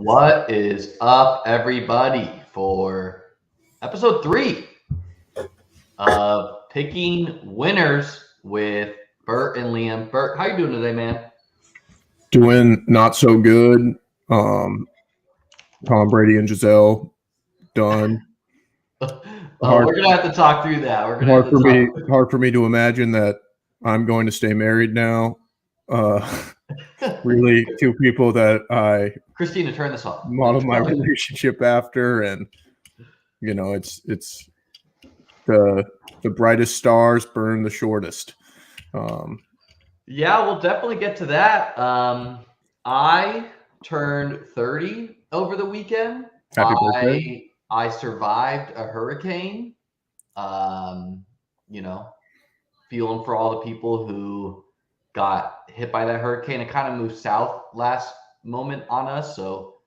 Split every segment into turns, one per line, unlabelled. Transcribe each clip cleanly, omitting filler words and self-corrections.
What is up, everybody, for episode 3 of Picking Winners with Bert and Liam. Bert, how you doing today, man?
Doing not so good. Tom Brady and Giselle done.
We're gonna have to talk through that. We're gonna have
Hard
to talk.
hard for me to imagine that I'm going to stay married now. Really, two people that I
Christina, turn this off.
model my relationship after, and it's the brightest stars burn the shortest.
Yeah, we'll definitely get to that. I turned 30 over the weekend.
Happy birthday.
I survived a hurricane. Feeling for all the people who got hit by that hurricane. It kind of moved south last moment on us, so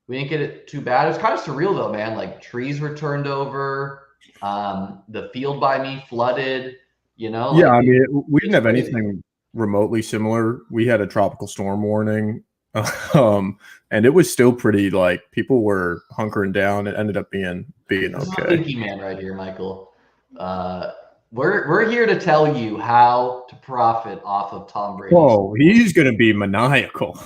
we didn't get it too bad. It was kind of surreal though, man. Like trees were turned over. The field by me flooded.
Yeah, I mean, we didn't have anything remotely similar. We had a tropical storm warning. And it was still pretty, like, people were hunkering down. It ended up being
this
okay.
Is a thinking man right here, Michael. We're here to tell you how to profit off of Tom Brady.
Oh, he's going to be maniacal.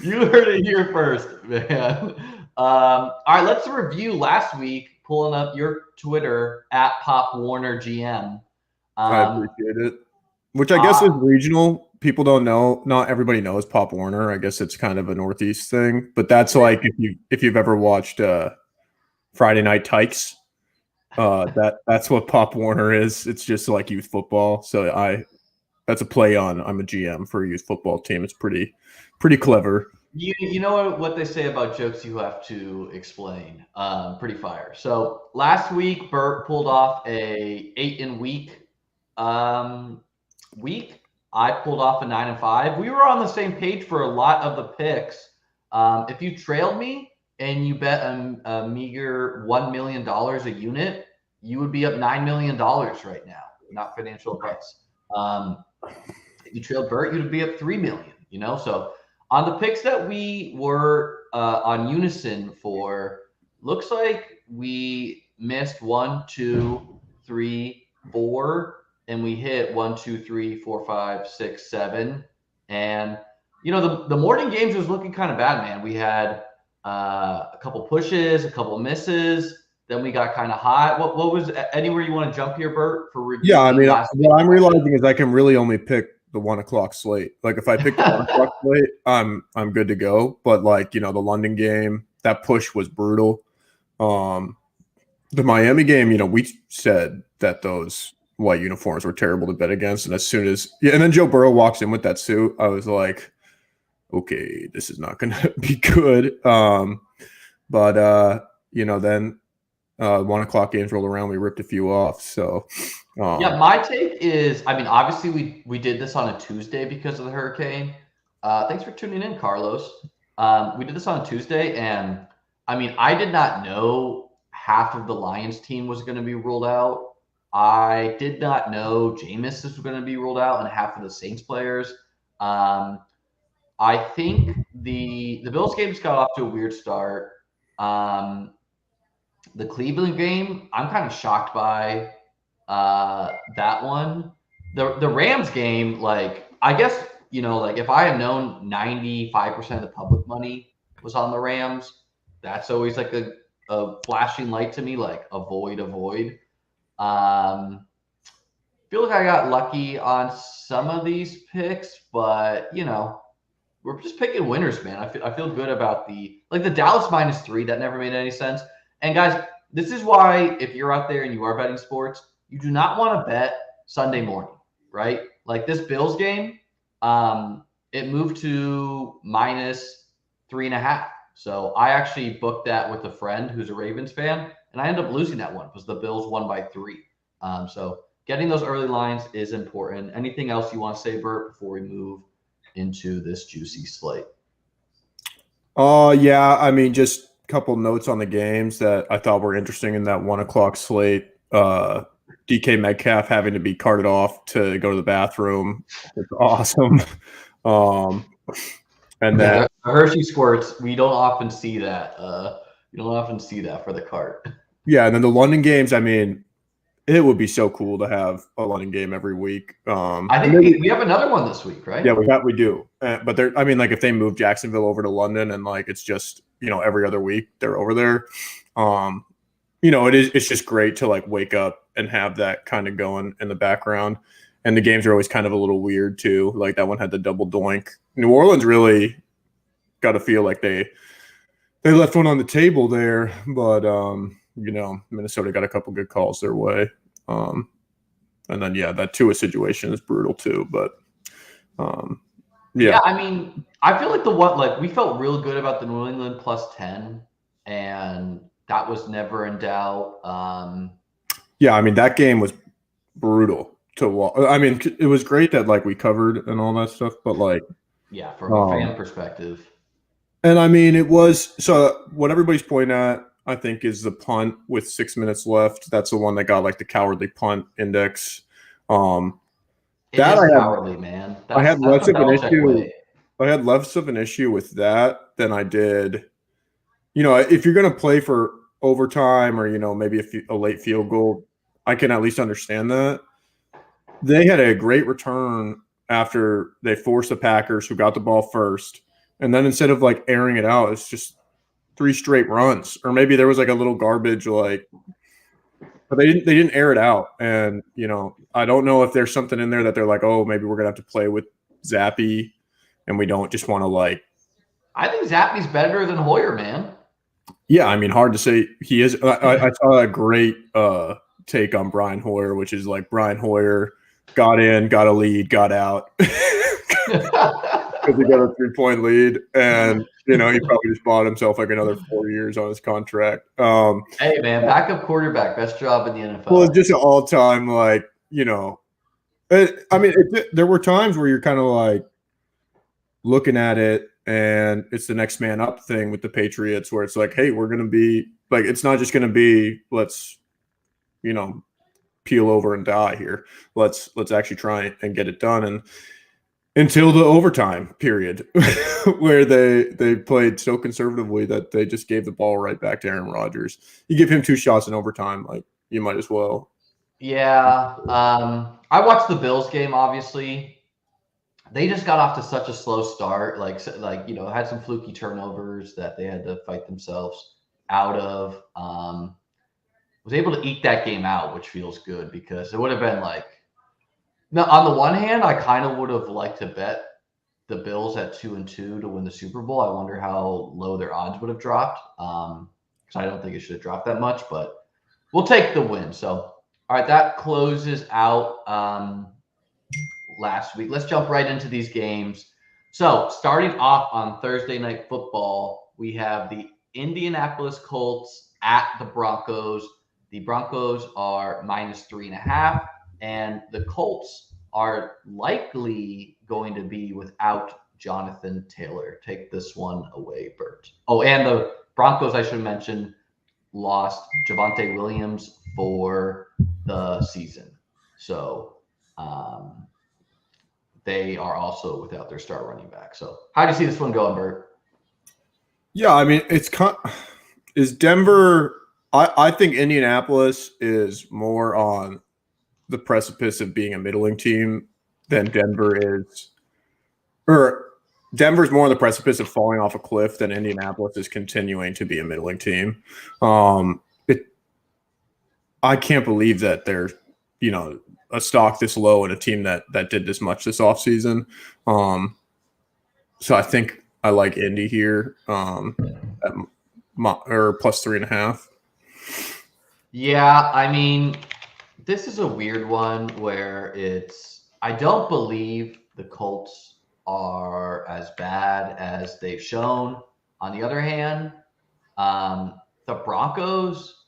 You heard it here first, man. All right, let's review last week. Pulling up your Twitter at PopWarnerGM.
I appreciate it. Which I guess is regional. People don't know. Not everybody knows Pop Warner. I guess it's kind of a Northeast thing. But that's like if you've ever watched Friday Night Tykes, that's what Pop Warner is. It's just like youth football. So that's a play on I'm a GM for a youth football team. It's pretty clever.
You know what they say about jokes you have to explain. Pretty fire. So last week, Bert pulled off a 8-week week. I pulled off a 9-5. We were on the same page for a lot of the picks. If you trailed me and you bet a meager $1 million a unit, you would be up $9 million right now. Not financial advice. If you trailed Bert, you'd be up $3 million. So on the picks that we were on unison for, looks like we missed 1, 2, 3, 4. And we hit 1, 2, 3, 4, 5, 6, 7. And, the morning games was looking kind of bad, man. We had a couple pushes, a couple misses. Then we got kind of hot. What was anywhere you want to jump here, Bert, for review?
Yeah, I mean, what I'm realizing is I can really only pick the 1 o'clock slate. Like if I pick the 1 o'clock slate, I'm good to go. But like, the London game, that push was brutal. The Miami game, we said that those white uniforms were terrible to bet against. And as soon as and then Joe Burrow walks in with that suit, I was like, okay, this is not gonna be good. Then 1 o'clock games rolled around, we ripped a few off. So
yeah, my take is, I mean, obviously we did this on a Tuesday because of the hurricane. Thanks for tuning in, Carlos. We did this on a Tuesday, and I mean, I did not know half of the Lions team was going to be ruled out. I did not know Jameis was going to be ruled out and half of the Saints players. I think the Bills game just got off to a weird start. The Cleveland game, I'm kind of shocked by that one. The Rams game, like, I guess, like if I had known 95% of the public money was on the Rams, that's always like a flashing light to me, like avoid. Feel like I got lucky on some of these picks, but we're just picking winners, man. I feel good about the Dallas -3. That never made any sense. And guys, this is why if you're out there and you are betting sports, you do not want to bet Sunday morning, right? Like this Bills game, it moved to -3.5. So I actually booked that with a friend who's a Ravens fan, and I ended up losing that one because the Bills won by 3. So getting those early lines is important. Anything else you want to say, Bert, before we move into this juicy slate?
Yeah, I mean, just a couple notes on the games that I thought were interesting in that 1 o'clock slate. DK Metcalf having to be carted off to go to the bathroom. It's awesome. And then
Yeah, the Hershey squirts. We don't often see that. You don't often see that for the cart.
yeah, and then the London games. I mean, it would be so cool to have a London game every week.
I
And
think
maybe,
we have another one this week,
yeah,
right?
we do. But they're, I mean, like if they move Jacksonville over to London and like it's just every other week they're over there. Um, it's just great to like wake up and have that kind of going in the background. And the games are always kind of a little weird too. Like that one had the double doink. New Orleans really got to feel like they left one on the table there, but Minnesota got a couple good calls their way. And then yeah, that Tua situation is brutal too. But
Yeah, I mean, I feel like we felt real good about the New England +10, and that was never in doubt.
Yeah, I mean that game was brutal to watch. I mean, it was great that like we covered and all that stuff, but like,
yeah, from a fan perspective.
And I mean, it was so what everybody's pointing at, I think, is the punt with 6 minutes left. That's the one that got like the cowardly punt index.
It
That
is
I
cowardly, man.
I had
That's
less
the
of an
Belichick
issue.
way.
I had less of an issue with that than I did. If you're going to play for overtime or maybe a late field goal, I can at least understand that. They had a great return after they forced the Packers, who got the ball first, and then instead of like airing it out, it's just 3 straight runs, or maybe there was like a little garbage, but they didn't air it out. And I don't know if there's something in there that they're like, oh, maybe we're gonna have to play with Zappy, and we don't just want to like.
I think Zappy's better than Hoyer, man.
Yeah, I mean, hard to say. He is. I saw a great take on Brian Hoyer, which is like Brian Hoyer got in, got a lead, got out. Because he got a 3-point lead, and he probably just bought himself like another 4 years on his contract.
Hey man, backup quarterback, best job in the NFL.
Well, it's just an all-time there were times where you're kind of like looking at it, and it's the next man up thing with the Patriots, where it's like, hey, we're gonna be like, it's not just gonna be let's peel over and die here. Let's actually try and get it done. And until the overtime period where they played so conservatively that they just gave the ball right back to Aaron Rodgers. You give him 2 shots in overtime, like you might as well.
Yeah. I watched the Bills game, obviously. They just got off to such a slow start, had some fluky turnovers that they had to fight themselves out of. Was able to eke that game out, which feels good, because it would have been like, now, on the one hand, I kind of would have liked to bet the Bills at 2-2 to win the Super Bowl. I wonder how low their odds would have dropped, because I don't think it should have dropped that much, but we'll take the win. So, all right, that closes out last week. Let's jump right into these games. So, starting off on Thursday Night Football, we have the Indianapolis Colts at the Broncos. The Broncos are -3.5. And the Colts are likely going to be without Jonathan Taylor. Take this one away, Bert. Oh, and the Broncos, I should mention, lost Javonte Williams for the season. So they are also without their star running back. So how do you see this one going, Bert?
Yeah, I mean, is Denver – I think Indianapolis is more on – the precipice of being a middling team than Denver is, or Denver's more on the precipice of falling off a cliff than Indianapolis is continuing to be a middling team. I can't believe that they're, a stock this low and a team that did this much this offseason. So I think I like Indy here or +3.5.
Yeah, I mean, this is a weird one where I don't believe the Colts are as bad as they've shown. On the other hand, the Broncos,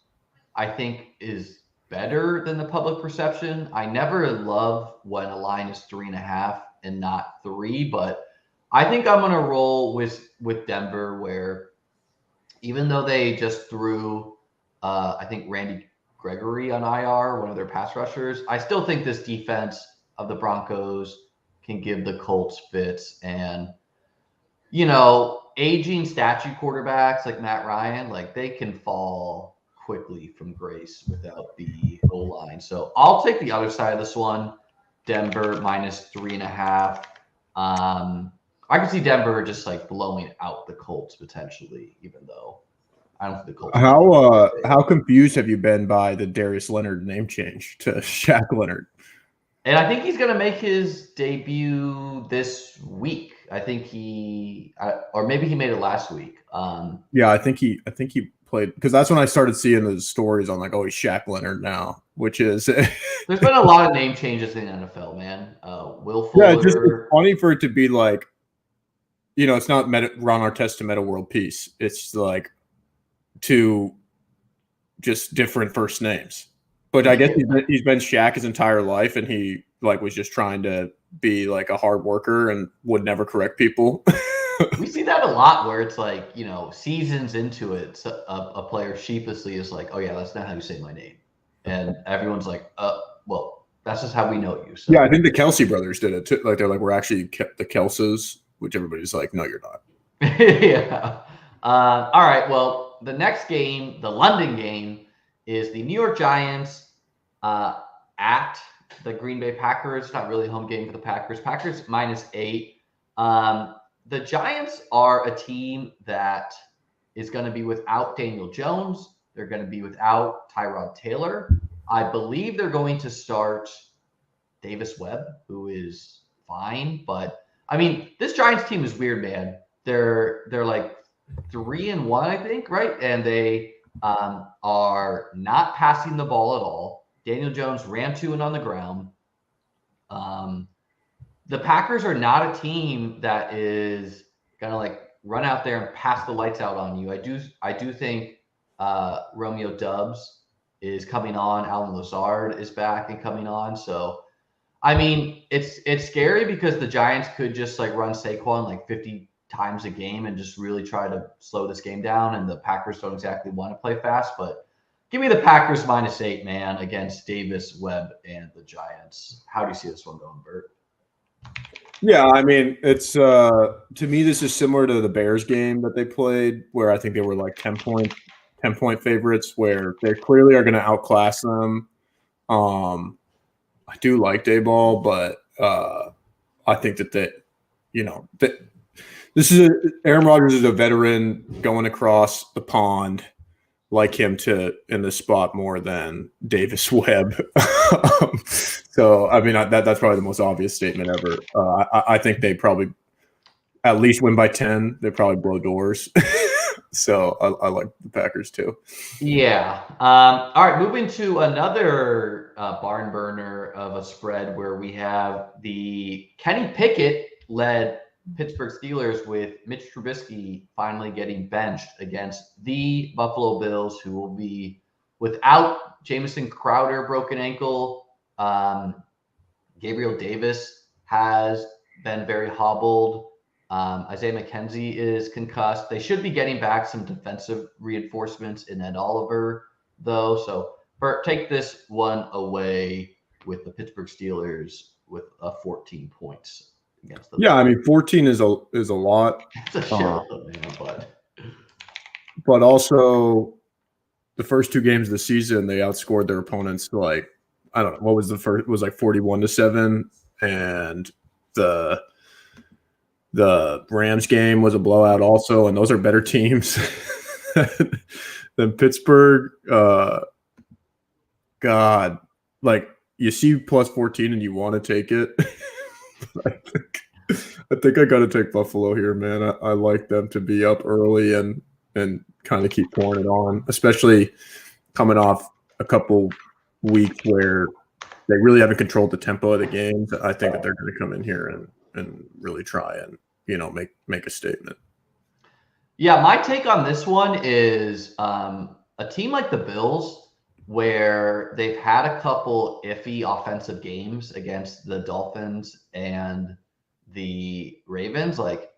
I think, is better than the public perception. I never love when a line is 3.5 and not 3, but I think I'm going to roll with Denver, where even though they just threw, I think, Randy Gregory on IR, one of their pass rushers, I still think this defense of the Broncos can give the Colts fits. And aging statue quarterbacks like Matt Ryan, like they can fall quickly from grace without the O line. So I'll take the other side of this one. Denver minus 3.5. I could see Denver just like blowing out the Colts potentially, even though I don't think the Colts.
How confused have you been by the Darius Leonard name change to Shaq Leonard?
And I think he's going to make his debut this week. I think or maybe he made it last week.
Yeah, I think he played, because that's when I started seeing the stories on like, oh, he's Shaq Leonard now, which is
there's been a lot of name changes in the NFL, man. Will Fuller.
Yeah, it's funny for it to be like, it's not Ron Artest to Meta World Peace. It's like two just different first names. But I guess he's been Shaq his entire life, and he like was just trying to be like a hard worker and would never correct people.
We see that a lot where it's like, seasons into it, a player sheepishly is like, oh yeah, that's not how you say my name. And everyone's like, well, that's just how we know you. So.
Yeah, I think the Kelsey brothers did it too. Like they're like, we're actually the Kelses, which everybody's like, no, you're not.
Yeah. All right. Well, the next game, the London game, is the New York Giants at the Green Bay Packers. Not really a home game for the Packers. Packers -8. The Giants are a team that is going to be without Daniel Jones. They're going to be without Tyrod Taylor. I believe they're going to start Davis Webb, who is fine. But, I mean, this Giants team is weird, man. They're like 3-1, I think, right? And they are not passing the ball at all. Daniel Jones ran 2 and on the ground. The Packers are not a team that is going to like run out there and pass the lights out on you. I do think Romeo Doubs is coming on. Alan Lazard is back and coming on. So, I mean, it's scary because the Giants could just like run Saquon like 50 times a game and just really try to slow this game down. And the Packers don't exactly want to play fast, but give me the Packers -8, man, against Davis, Webb, and the Giants. How do you see this one going, Bert?
Yeah, I mean, it's to me, this is similar to the Bears game that they played, where I think they were like 10-point favorites, where they clearly are going to outclass them. I do like Dayball, but I think that Aaron Rodgers is a veteran going across the pond. Like him in this spot more than Davis Webb. So, I mean, that's probably the most obvious statement ever. I think they probably at least win by 10. They probably blow doors. So I like the Packers too.
Yeah. All right, moving to another barn burner of a spread where we have the Kenny Pickett-led Pittsburgh Steelers with Mitch Trubisky finally getting benched against the Buffalo Bills, who will be without Jamison Crowder, broken ankle. Gabriel Davis has been very hobbled. Isaiah McKenzie is concussed. They should be getting back some defensive reinforcements in Ed Oliver, though. So, Bert, take this one away with the Pittsburgh Steelers with 14 points.
Yeah, I mean, 14 is a lot.
It's a shit,
but also the first 2 games of the season, they outscored their opponents like, I don't know, what was the first? It was like 41-7, and the Rams game was a blowout also, and those are better teams than Pittsburgh. God, like you see plus 14 and you want to take it. I think I got to take Buffalo here, man. I like them to be up early and kind of keep pouring it on, especially coming off a couple weeks where they really haven't controlled the tempo of the games. I think that they're going to come in here and really try and make a statement.
Yeah, my take on this one is a team like the Bills, where they've had a couple iffy offensive games against the Dolphins and the Ravens. Like,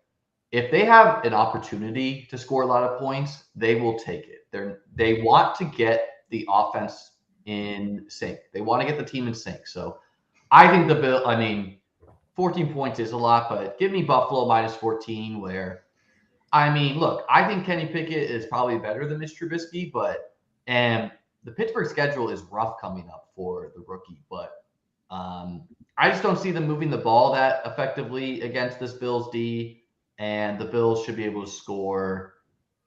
if they have an opportunity to score a lot of points, they will take it. They want to get the offense in sync. They want to get the team in sync. So I think 14 points is a lot, but give me Buffalo minus 14 where, I mean, look, I think Kenny Pickett is probably better than Mitch Trubisky, and the Pittsburgh schedule is rough coming up for the rookie, but I just don't see them moving the ball that effectively against this Bills D, and the Bills should be able to score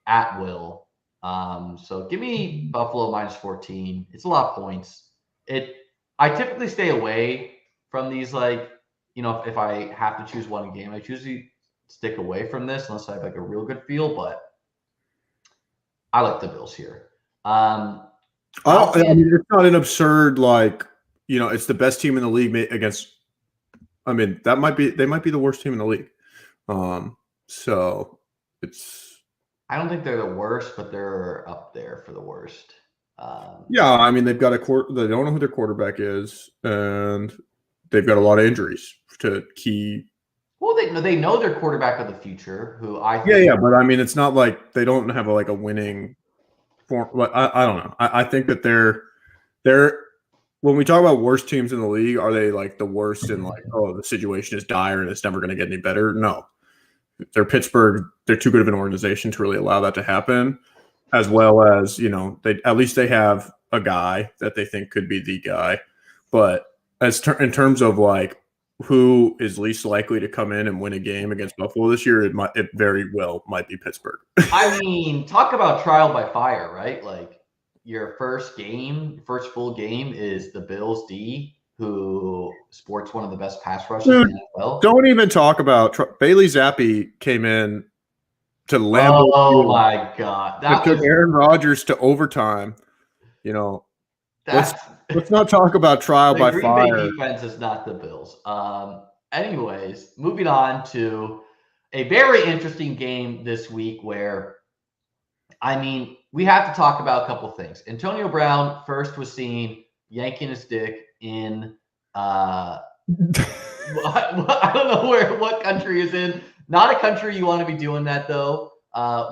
at will. So give me Buffalo minus 14. It's a lot of points. I typically stay away from these, like, if I have to choose one game, I usually stick away from this unless I have like a real good feel, but I like the Bills here.
I mean, it's not an absurd, like, it's the best team in the league against. I mean, they might be the worst team in the league. So it's.
I don't think they're the worst, but they're up there for the worst.
Yeah, I mean, they've got they don't know who their quarterback is, and they've got a lot of injuries to key.
Well, they know their quarterback of the future, who I think.
Yeah, but I mean, it's not like they don't have a winning form. I don't know. I think that they're when we talk about worst teams in the league, are they like the worst in like, oh, the situation is dire and it's never going to get any better? No, they're Pittsburgh. They're too good of an organization to really allow that to happen. As well as, at least they have a guy that they think could be the guy. But in terms of like who is least likely to come in and win a game against Buffalo this year, it very well might be Pittsburgh.
I mean, talk about trial by fire, right? Like your first full game is the Bills D, who sports one of the best pass rushes in the NFL.
Don't even talk about Bailey Zappi came in to Lambeau.
Oh my God!
That took Aaron Rodgers to overtime. Let's not talk about trial by fire.
The Green Bay defense is not the Bills. Anyways, moving on to a very interesting game this week where, I mean, we have to talk about a couple things. Antonio Brown first was seen yanking his dick in I don't know what country is in. Not a country you want to be doing that, though,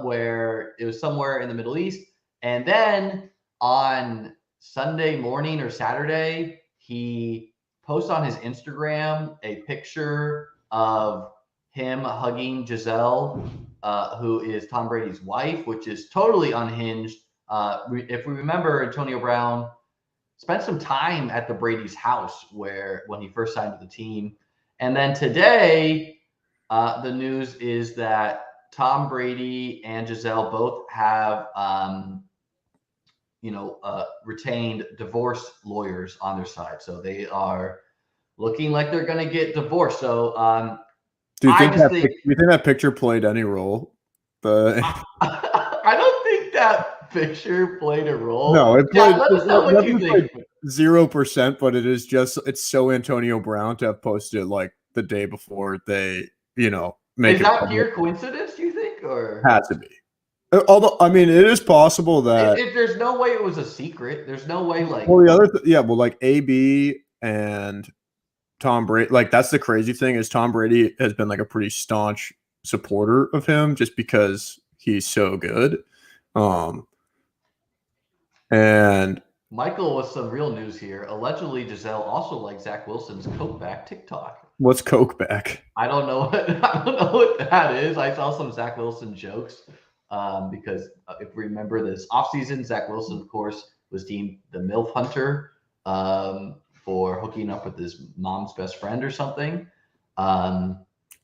where it was somewhere in the Middle East. And then on Sunday morning or Saturday, he posts on his Instagram a picture of him hugging Giselle, who is Tom Brady's wife, which is totally unhinged. If we remember, Antonio Brown spent some time at the Brady's house when he first signed with the team. And then today, the news is that Tom Brady and Giselle both have, retained divorce lawyers on their side. So they are looking like they're going to get divorced. So
do you think that picture played any role?
I don't think that picture played a role.
No, it played.
Yeah, let us know what you think.
0%, but it's so Antonio Brown to have posted like the day before they, make
it. Is that pure coincidence, do you think, or
has to be? Although, I mean, it is possible that
if there's no way it was a secret, there's no way like.
Well, the other, like AB and Tom Brady, like that's the crazy thing is Tom Brady has been like a pretty staunch supporter of him just because he's so good. And
Michael, with some real news here. Allegedly, Giselle also likes Zach Wilson's Coke Back TikTok.
What's Coke Back?
I don't know what that is. I saw some Zach Wilson jokes because if we remember this offseason, Zach Wilson, of course, was deemed the MILF hunter for hooking up with his mom's best friend or something.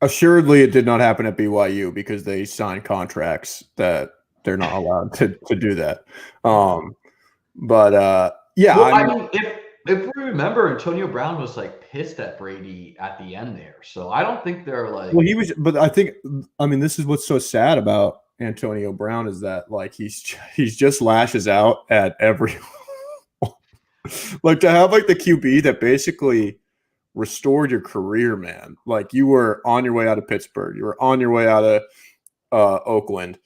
Assuredly, it did not happen at BYU because they signed contracts that they're not allowed to do that. But yeah,
well, I mean, if we remember, Antonio Brown was like pissed at Brady at the end there, so I don't think they're like.
Well, he was, but I mean, this is what's so sad about Antonio Brown is that like he's just lashes out at everyone. Like to have like the QB that basically restored your career, man. Like you were on your way out of Pittsburgh, you were on your way out of Oakland.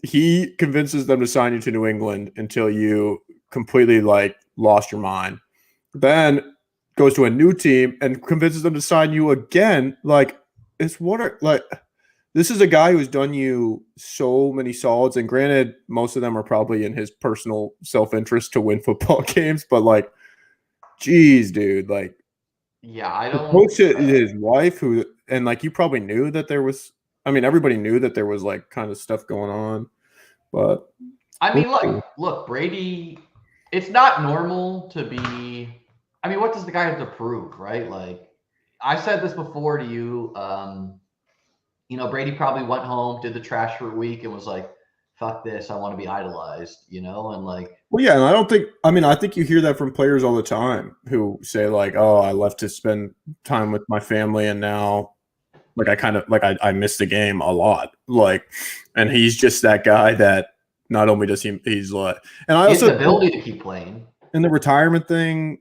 He convinces them to sign you to New England until you completely like lost your mind. Then goes to a new team and convinces them to sign you again. Like this is a guy who's done you so many solids. And granted, most of them are probably in his personal self-interest to win football games. But like, geez, dude, like
Yeah, I
The
don't.
coach, his wife, who, and like you probably knew that there was. I mean, everybody knew that there was like kind of stuff going on, but
I
we'll
mean,
see.
look, Brady. It's not normal to be. I mean, what does the guy have to prove, right? Like, I said this before to you. Brady probably went home, did the trash for a week, and was like, "Fuck this, I want to be idolized," and like,
Well, yeah, and I don't think. I mean, I think you hear that from players all the time who say like, "Oh, I left to spend time with my family, and now, like, I kind of like I miss the game a lot." Like, and he's just that guy that not only does he's like, and I
he has
also
the ability to keep playing.
in the retirement thing,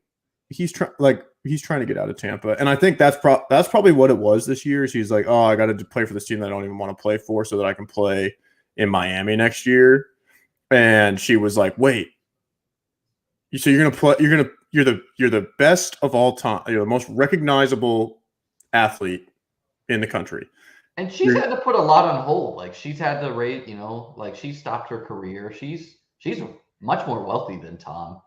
he's trying to get out of Tampa, and I think that's probably what it was this year. Is he's like, "Oh, I got to play for this team that I don't even want to play for, so that I can play in Miami next year." And she was like, "Wait, so you're gonna play? You're the best of all time. You're the most recognizable athlete in the country."
And she's had to put a lot on hold. Like she's had to rate, like she stopped her career. She's much more wealthy than Tom.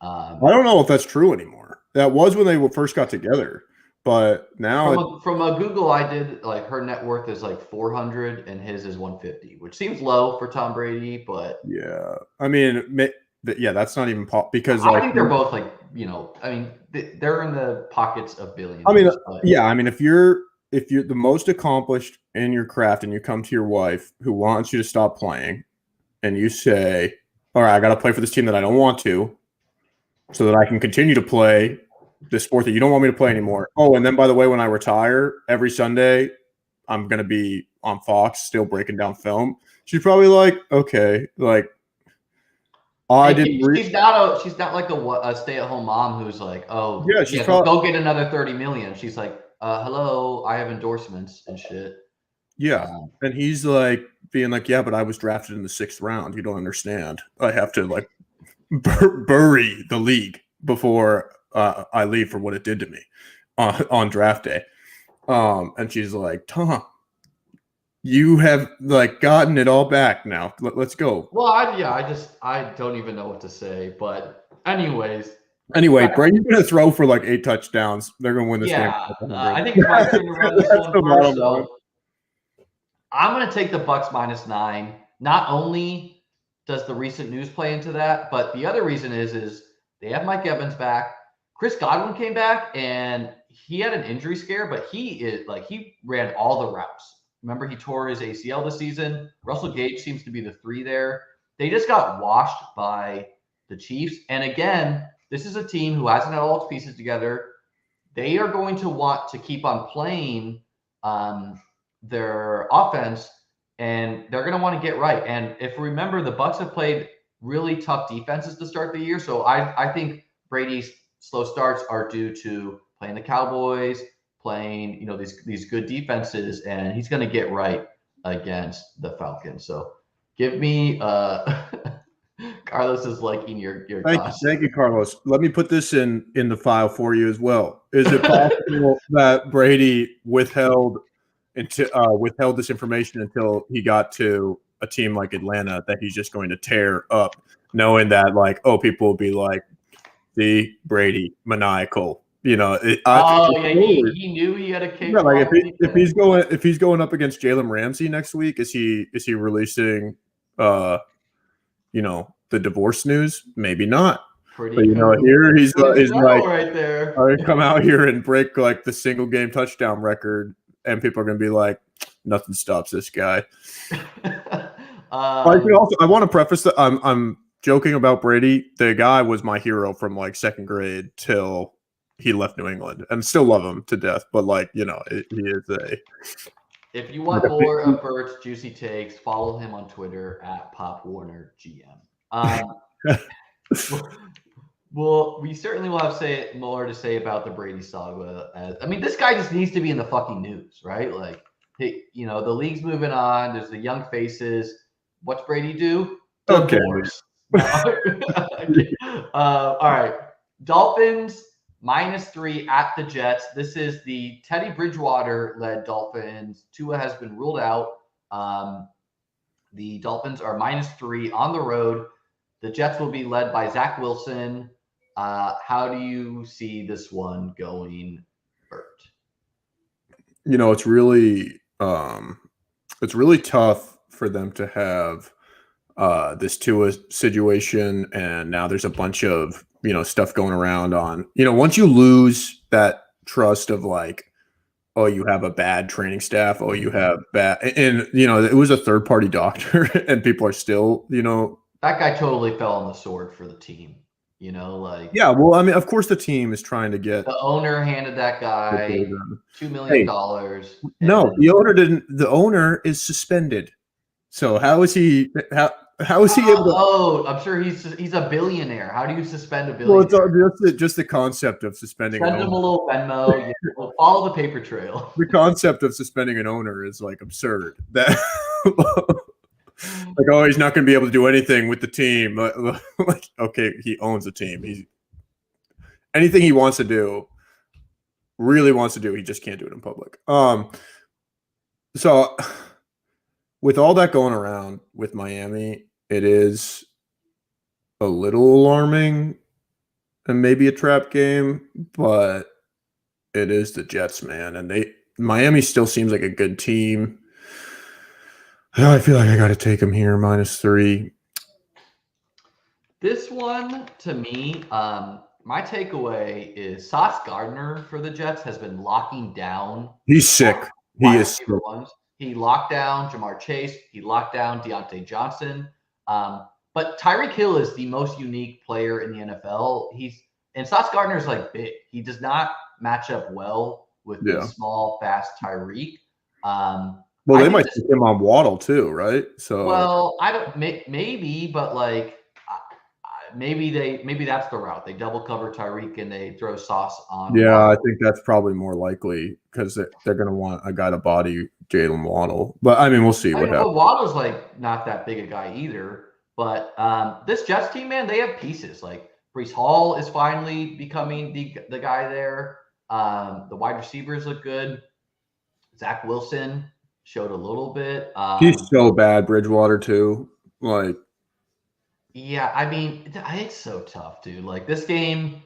I don't know if that's true anymore. That was when they first got together, but now
from a Google I did, like her net worth is like 400 and his is 150, which seems low for Tom Brady, but
yeah. I mean, yeah, that's not even because
I
like
think they're both like, I mean, they're in the pockets of
I mean,
billionaires. But
yeah, I mean, if you're the most accomplished in your craft and you come to your wife who wants you to stop playing and you say, "All right, I got to play for this team that I don't want to so that I can continue to play the sport that you don't want me to play anymore. Oh, and then by the way, when I retire every Sunday, I'm going to be on Fox still breaking down film." She's probably like, "Okay, like I didn't
she's not like a stay-at-home mom who's like, oh
yeah, she's
yeah,
probably
go get another 30 million. She's like, hello, I have endorsements and shit.
yeah." And he's like being like, "Yeah, but I was drafted in the 6th round. You don't understand. I have to like bury the league before I leave for what it did to me on draft day." And she's like, "Tom, you have like gotten it all back now. Let's go."
Well, I don't even know what to say. But anyways,
Anyway, Brady's going to throw for like 8 touchdowns. They're going to win this game.
yeah, I think it's my turn to run this
That's
one
the
first.
bottom line.
So I'm going to take the Bucks -9. Not only does the recent news play into that, but the other reason is they have Mike Evans back. Chris Godwin came back and he had an injury scare, but he ran all the routes. Remember, he tore his ACL this season. Russell Gage seems to be the 3 there. They just got washed by the Chiefs. And again, this is a team who hasn't had all its pieces together. They are going to want to keep on playing their offense, and they're going to want to get right. And if we remember, the Bucks have played really tough defenses to start the year. So I think Brady's slow starts are due to playing the Cowboys, playing these good defenses, and he's going to get right against the Falcons. So give me Carlos is liking your toss.
Thank you, Carlos. Let me put this in the file for you as well. Is it possible that Brady withheld this information until he got to a team like Atlanta that he's just going to tear up, knowing that like, oh, people will be like, "See, Brady maniacal."
He knew he had a cake.
Yeah, like if he's going up against Jalen Ramsey next week, is he releasing the divorce news? Maybe not. But here he's like
right there.
I come out here and break like the single game touchdown record, and people are going to be like, nothing stops this guy. I want to preface that I'm joking about Brady. The guy was my hero from like 2nd grade till he left New England, and still love him to death. But like he is a.
If you want more of Bert's juicy takes, follow him on Twitter at PopWarnerGM. Well, we certainly will have more to say about the Brady saga. This guy just needs to be in the fucking news, right? Like, the league's moving on. There's the young faces. What's Brady do? Divorce. Okay. All right. Dolphins -3 at the Jets. This is the Teddy Bridgewater-led Dolphins. Tua has been ruled out. The Dolphins are -3 on the road. The Jets will be led by Zach Wilson. How do you see this one going Bert?
It's really tough for them to have this Tua situation, and now there's a bunch of stuff going around on once you lose that trust of like, oh, you have a bad training staff, oh, you have bad, and it was a third party doctor, and people are still
that guy totally fell on the sword for the team.
Yeah, well, I mean, of course the team is trying to get
the owner handed that guy $2 million.
Hey, no, the owner didn't. The owner is suspended. So how is he? How is he able to?
Oh, I'm sure he's a billionaire. How do you suspend a billionaire?
Well, it's just the concept of suspending.
Send him a little Venmo. Follow the paper trail.
The concept of suspending an owner is like absurd. That like, oh, he's not going to be able to do anything with the team. Like, okay, he owns the team. Anything he wants to do, really wants to do, he just can't do it in public. So with all that going around with Miami, it is a little alarming and maybe a trap game, but it is the Jets, man. And Miami still seems like a good team. I feel like I got to take them here, -3.
This one, to me, my takeaway is Sauce Gardner for the Jets has been locking down.
He's sick. He is sick.
He locked down Jamar Chase. He locked down Deontay Johnson. But Tyreek Hill is the most unique player in the NFL. And Sauce Gardner is like big. He does not match up well with the small, fast Tyreek.
Well, they might take him on Waddle too, right? So
I don't maybe, but like maybe that's the route. They double cover Tyreek and they throw Sauce on.
Yeah,
Waddle.
I think that's probably more likely because they're going to want a guy to body Jalen Waddle. But I mean, we'll see what happens.
Waddle's like not that big a guy either. But this Jets team, man, they have pieces. Like Breece Hall is finally becoming the guy there. The wide receivers look good. Zach Wilson showed a little bit.
He's so bad, Bridgewater too. Like,
yeah, I mean, it's so tough, dude. Like this game,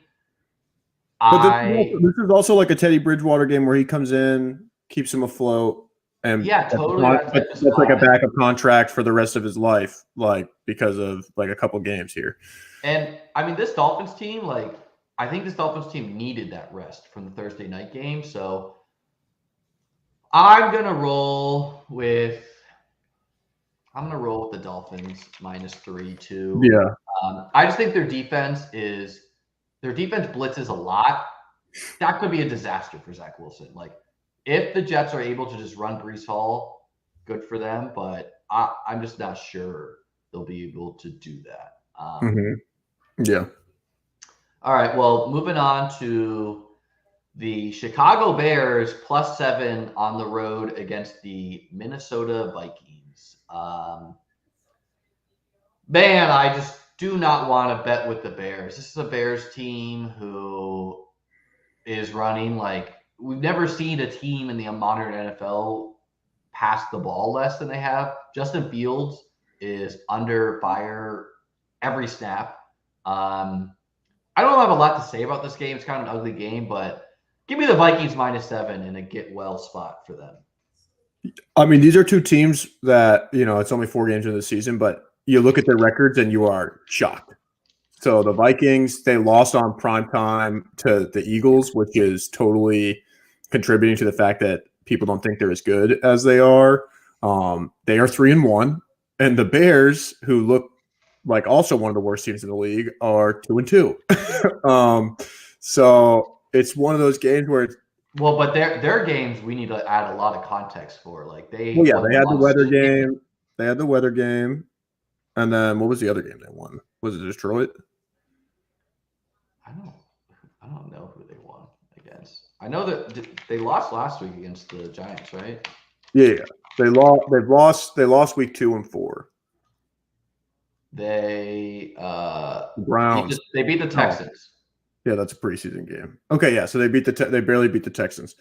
this is also like a Teddy Bridgewater game where he comes in, keeps him afloat, and
totally.
That's like a backup contract for the rest of his life, like because of like a couple games here.
And I mean, this Dolphins team, like I think this Dolphins team needed that rest from the Thursday night game, so I'm gonna roll with the Dolphins -3 too.
Yeah.
I just think their defense blitzes a lot. That could be a disaster for Zach Wilson. Like if the Jets are able to just run Breece Hall, good for them. But I'm just not sure they'll be able to do that.
Yeah.
All right. Well, moving on to the Chicago Bears +7 on the road against the Minnesota Vikings. Man, I just do not want to bet with the Bears. This is a Bears team who is running like we've never seen a team in the modern NFL pass the ball less than they have. Justin Fields is under fire every snap. I don't have a lot to say about this game. It's kind of an ugly game, but give me the Vikings -7 in a get well spot for them.
I mean, these are two teams that, it's only 4 games into the season, but you look at their records and you are shocked. So the Vikings, they lost on prime time to the Eagles, which is totally contributing to the fact that people don't think they're as good as they are. They are 3-1, and the Bears, who look like also one of the worst teams in the league, are 2-2. So it's one of those games where it's
but their games we need to add a lot of context for. Like they
had the weather game. They had the weather game. And then what was the other game they won? Was it Detroit?
I don't know who they won against. I know that they lost last week against the Giants, right?
Yeah. They lost week 2 and 4.
They
Browns.
They beat the Texans.
Yeah, that's a preseason game. Okay, yeah. So they barely beat the Texans.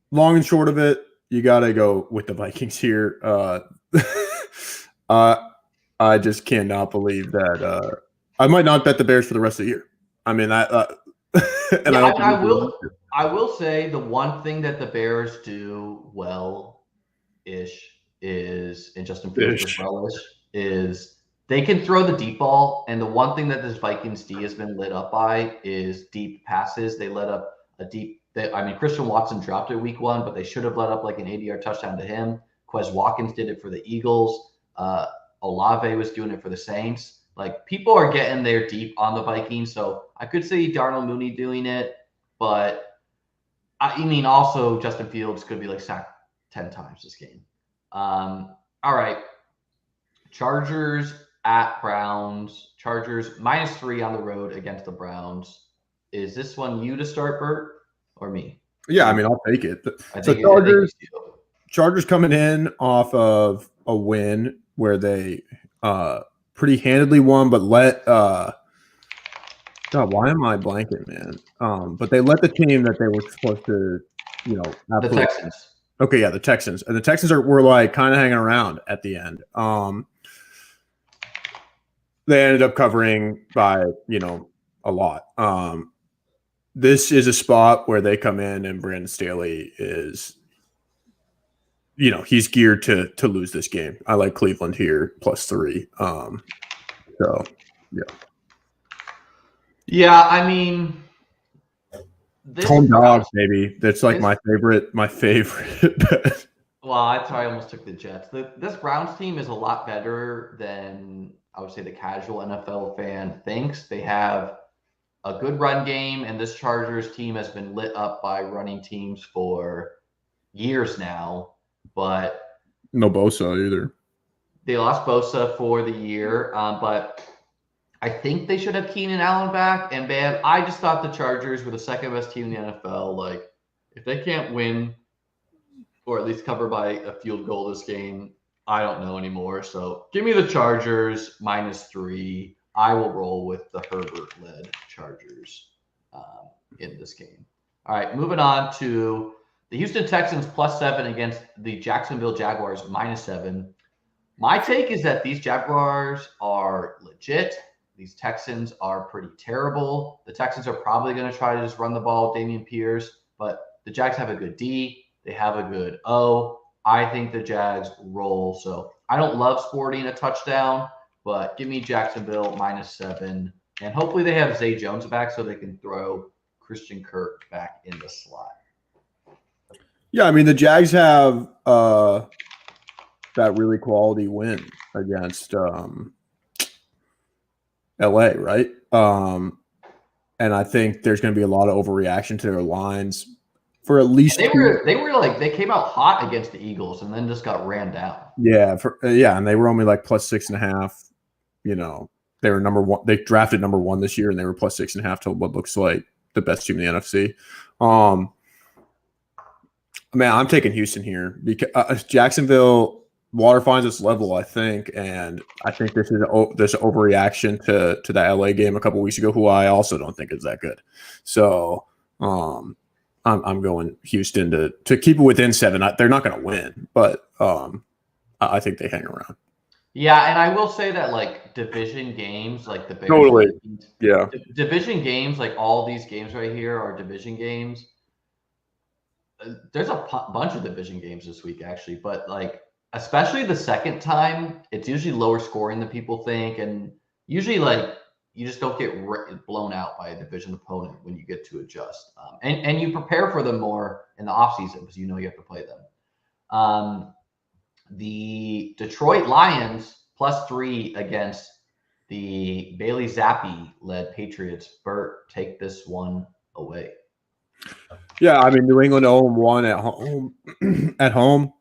Long and short of it, you gotta go with the Vikings here. I just cannot believe that. I might not bet the Bears for the rest of the year. I mean, I will.
I will say the one thing that the Bears do well-ish is, and Justin Fields does well-ish, is they can throw the deep ball. And the one thing that this Vikings D has been lit up by is deep passes. They let up a deep. Christian Watson dropped it week 1, but they should have let up like an 80-yard touchdown to him. Quez Watkins did it for the Eagles. Olave was doing it for the Saints. Like, people are getting there deep on the Vikings, so I could see Darnell Mooney doing it, but also Justin Fields could be like sacked 10 times this game. All right. Chargers at Browns. Chargers -3 on the road against the Browns. Is this one you to start, Bert, or me?
Yeah, I'll take it. So Chargers coming in off of a win where they pretty handedly won, but let God, why am I blanking, man? But they let the team that they were supposed to,
the Texans.
Okay, yeah, the Texans. And the Texans were like kind of hanging around at the end. They ended up covering by, a lot. This is a spot where they come in and Brandon Staley is, he's geared to lose this game. I like Cleveland here +3. So, yeah.
Yeah,
home dogs, maybe. That's like my favorite.
Well, that's why I almost took the Jets. This Browns team is a lot better than I would say the casual NFL fan thinks. They have a good run game, and this Chargers team has been lit up by running teams for years now. But
no Bosa either.
They lost Bosa for the year, but I think they should have Keenan Allen back. And man, I just thought the Chargers were the second best team in the NFL. Like, if they can't win or at least cover by a field goal this game, I don't know anymore. So give me the Chargers -3. I will roll with the Herbert-led Chargers in this game. All right, moving on to the Houston Texans +7 against the Jacksonville Jaguars -7. My take is that these Jaguars are legit. These Texans are pretty terrible. The Texans are probably going to try to just run the ball, Dameon Pierce, but the Jags have a good D. They have a good O. I think the Jags roll. So I don't love sporting a touchdown, but give me Jacksonville -7. And hopefully they have Zay Jones back so they can throw Christian Kirk back in the slot.
Yeah, the Jags have that really quality win against LA, right? And I think there's going to be a lot of overreaction to their lines for at least
they came out hot against the Eagles and then just got ran down.
Yeah, and they were only like +6.5. They were number 1. They drafted number 1 this year, and they were +6.5 to what looks like the best team in the NFC. I'm taking Houston here because Jacksonville. Water finds its level, I think, and I think this is this overreaction to the LA game a couple weeks ago, who I also don't think is that good. So I'm going Houston to keep it within 7. They're not going to win, but I think they hang around.
Yeah, and I will say that like division games, like the Bears,
totally, yeah,
division games, like all these games right here are division games. There's a bunch of division games this week, actually, but like. Especially the second time, it's usually lower scoring than people think. And usually, like, you just don't get blown out by a division opponent when you get to adjust. And you prepare for them more in the offseason because you know you have to play them. The Detroit Lions +3 against the Bailey Zappi-led Patriots. Bert, take this one away.
Yeah, New England 0-1 at home.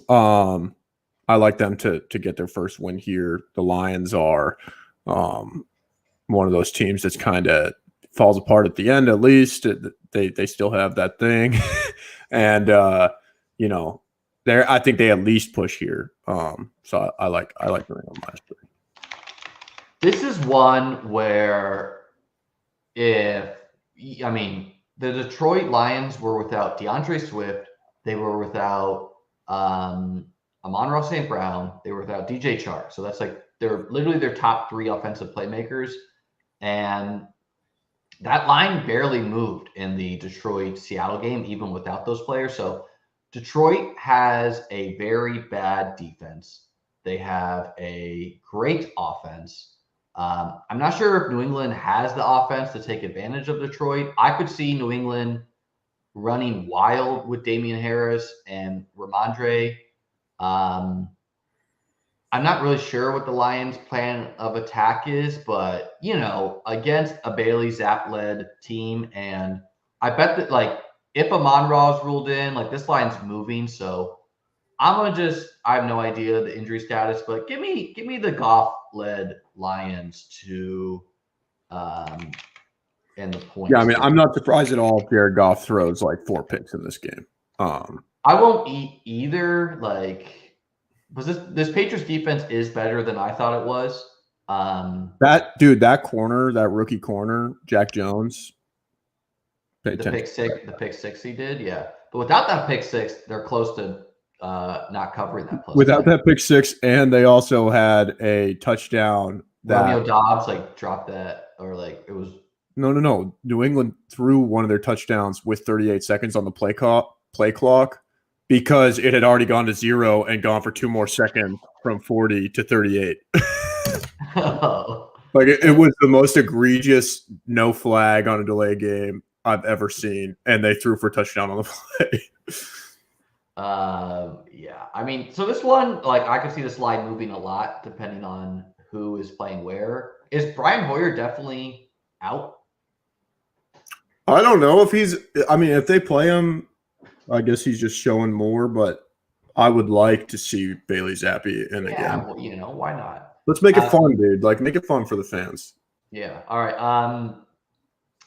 I like them to get their first win here. The Lions are one of those teams that's kind of falls apart at the end. At least they still have that thing, and I think they at least push here. So I like New England -3.
This is one where the Detroit Lions were without DeAndre Swift, they were without Amon-Ra St. Brown, they were without DJ Chark. So that's like they're literally their top 3 offensive playmakers. And that line barely moved in the Detroit-Seattle game, even without those players. So Detroit has a very bad defense. They have a great offense. I'm not sure if New England has the offense to take advantage of Detroit. I could see New England running wild with Damian Harris and Ramondre. I'm not really sure what the Lions' plan of attack is, but against a Bailey Zapp-led team, and I bet that if Amon-Ra's ruled in, this line's moving, so I'm gonna I have no idea the injury status, but give me the Goff-led Lions to and the points.
Yeah, I mean, I'm not surprised at all if Jared Goff throws 4 picks in this game.
I won't eat either. But this Patriots defense is better than I thought it was.
That corner, that rookie corner, Jack Jones.
The pick six he did, yeah. But without that pick six, they're close to not covering that.
Without that pick six, and they also had a touchdown that
Romeo Dobbs dropped that, or it was
no. New England threw one of their touchdowns with 38 seconds on the play clock because it had already gone to 0 and gone for 2 more seconds from 40 to 38. It was the most egregious no flag on a delay game I've ever seen, and they threw for a touchdown on the play.
Yeah. I mean, so this one, I could see this line moving a lot depending on who is playing where. Is Brian Hoyer definitely out?
I don't know if if they play him, I guess he's just showing more, but I would like to see Bailey Zappi in the game.
Well, why not?
Let's make it fun, dude. Make it fun for the fans.
Yeah. All right.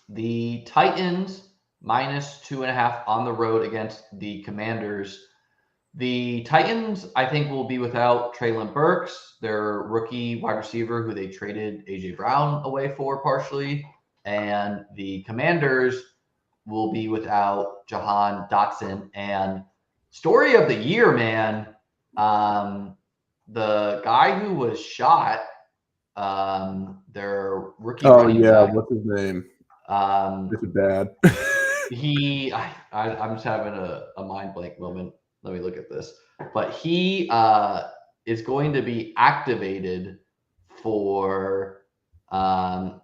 The Titans -2.5 on the road against the Commanders. The Titans, I think, will be without Treylon Burks, their rookie wide receiver who they traded A.J. Brown away for partially. And the Commanders will be without Jahan Dotson. And story of the year, man, the guy who was shot, their rookie running back.
What's his name? This is bad.
I'm just having a mind blank moment. Let me look at this. But he is going to be activated for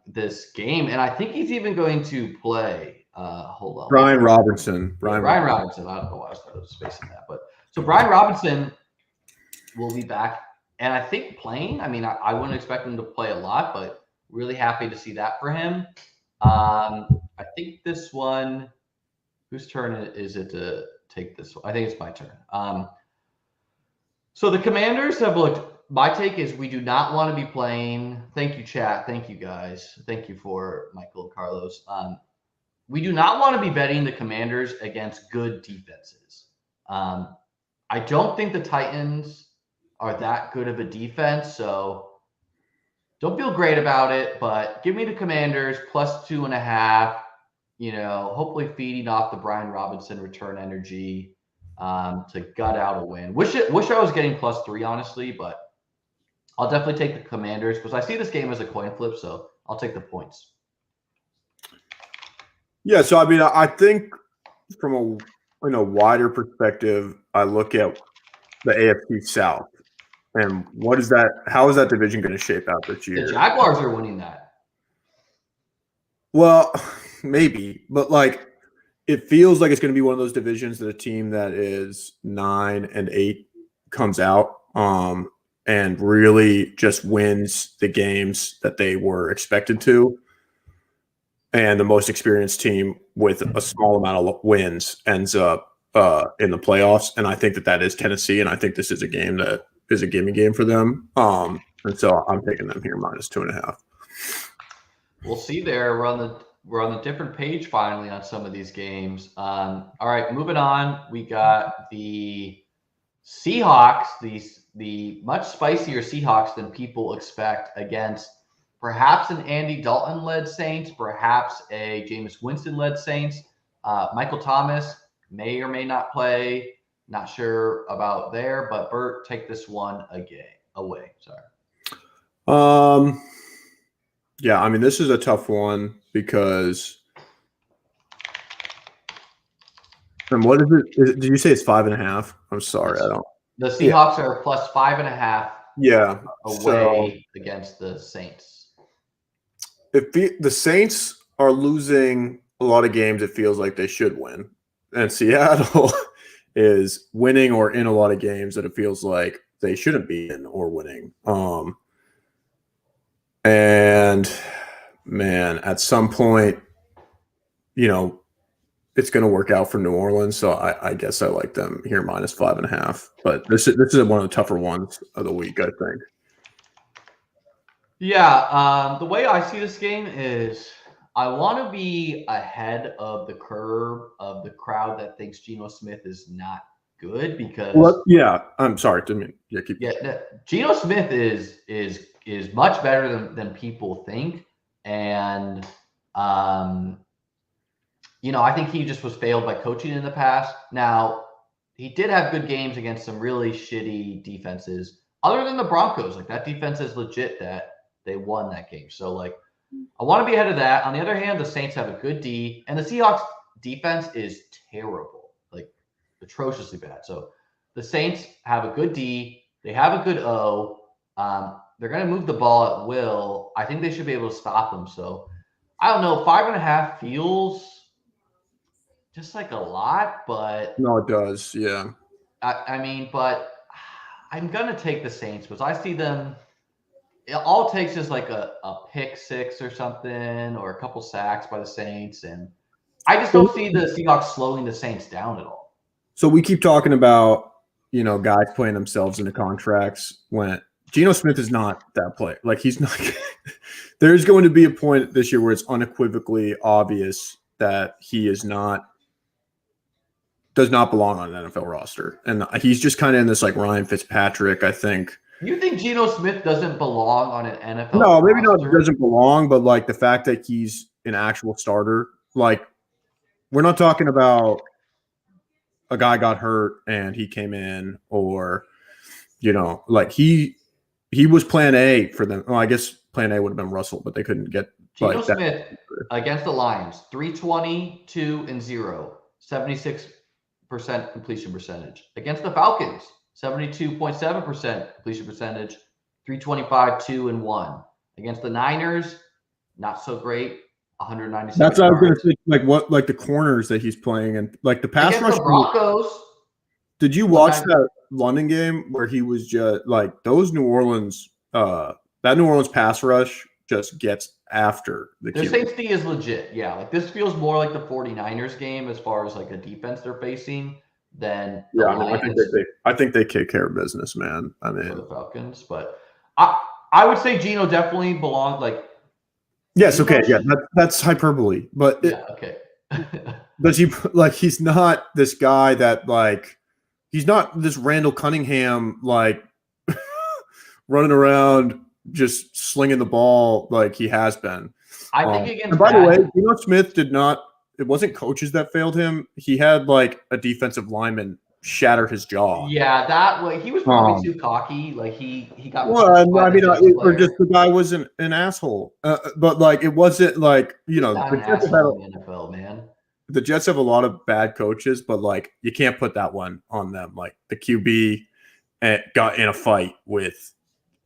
this game, and I think he's even going to play. Hold on.
Brian Robinson.
Brian Robinson. I don't know why I started spacing that, but so Brian Robinson will be back, and I think playing. I mean, I wouldn't expect him to play a lot, but really happy to see that for him. I think this one. Whose turn is it to take this one? I think it's my turn. So the Commanders have looked. My take is we do not want to be playing. Thank you, chat. Thank you, guys. Thank you for Michael and Carlos. We do not want to be betting the Commanders against good defenses. I don't think the Titans are that good of a defense, so don't feel great about it. But give me the Commanders +2.5. Hopefully feeding off the Brian Robinson return energy to gut out a win. Wish I was getting +3, honestly, but I'll definitely take the Commanders because I see this game as a coin flip, so I'll take the points.
Yeah, so I mean, I think from a wider perspective, I look at the AFC South and how is that division going to shape out this year?
The Jaguars are winning that.
Well, maybe, but it feels like it's going to be one of those divisions that a team that is 9-8 comes out and really just wins the games that they were expected to. And the most experienced team with a small amount of wins ends up in the playoffs. And I think that is Tennessee. And I think this is a game that is a gimme game for them. And so I'm taking them here -2.5.
We'll see there. We're on the different page finally on some of these games. All right, moving on. We got the Seahawks, the much spicier Seahawks than people expect against perhaps an Andy Dalton-led Saints, perhaps a Jameis Winston-led Saints. Michael Thomas may or may not play. Not sure about there, but Bert, take this one away. Sorry.
Yeah, I mean, this is a tough one because and what is it? Did you say it's 5.5? I'm sorry, I don't.
The
Yeah,
Seahawks are plus 5.5
yeah. So
away against the Saints.
if the Saints are losing a lot of games, it feels like they should win, and Seattle is winning or in a lot of games that it feels like they shouldn't be in or winning. And man, at some point, it's going to work out for New Orleans. So I guess I like them here minus 5.5. But this is one of the tougher ones of the week, I think.
Yeah, the way I see this game is I want to be ahead of the curve of the crowd that thinks Geno Smith is not good because
yeah, I'm sorry.
Geno Smith is much better than people think, and I think he just was failed by coaching in the past. Now, he did have good games against some really shitty defenses, other than the Broncos. Like that defense is legit that they won that game. So like I want to be ahead of that. On the other hand, the Saints have a good D, and the Seahawks defense is terrible, like atrociously bad. So the Saints have a good D. They have a good O. They're going to move the ball at will. I think they should be able to stop them. So I don't know. 5.5 feels just like a lot, but
No, it does. Yeah.
I mean, but I'm going to take the Saints because I see them. All it takes is like a pick six or something or a couple sacks by the Saints. And I just don't see the Seahawks slowing the Saints down at all.
So we keep talking about, guys playing themselves into contracts when Geno Smith is not that player. Like he's not. There's going to be a point this year where it's unequivocally obvious that he does not belong on an NFL roster. And he's just kind of in this like Ryan Fitzpatrick, I think.
You think Geno Smith doesn't belong on an NFL
No, maybe
roster?
not doesn't belong, but like the fact that he's an actual starter, like we're not talking about a guy got hurt and he came in or, like he was plan A for them. Well, I guess plan A would have been Russell, but they couldn't get
Geno Smith against the Lions, 322-0, 76% completion percentage. Against the Falcons, 72.7% completion percentage, 325-2-1. Against the Niners, not so great, 197.
That's what I was going to say. Like the corners that he's playing and like the pass rush.
The Broncos.
Did you watch that London game where he was just like those New Orleans? That New Orleans pass rush just gets after the
Their safety is legit. Yeah, like this feels more like the 49ers game as far as like the defense they're facing than
I think they take care of business, man. I mean,
the Falcons, but I would say Geno definitely belonged. Like,
yes, okay, yeah, that's hyperbole, but
okay.
But he's not this guy that like he's not this Randall Cunningham like running around just slinging the ball like he has been.
I think against.
And by the way, Geno Smith did not. It wasn't coaches that failed him. He had like a defensive lineman shatter his jaw.
Yeah, that way he was probably too cocky. Like he got.
Well, I mean, or just the guy was an asshole. But like it wasn't like the Jets have the
NFL, man.
The Jets have a lot of bad coaches, but like you can't put that one on them. Like the QB got in a fight with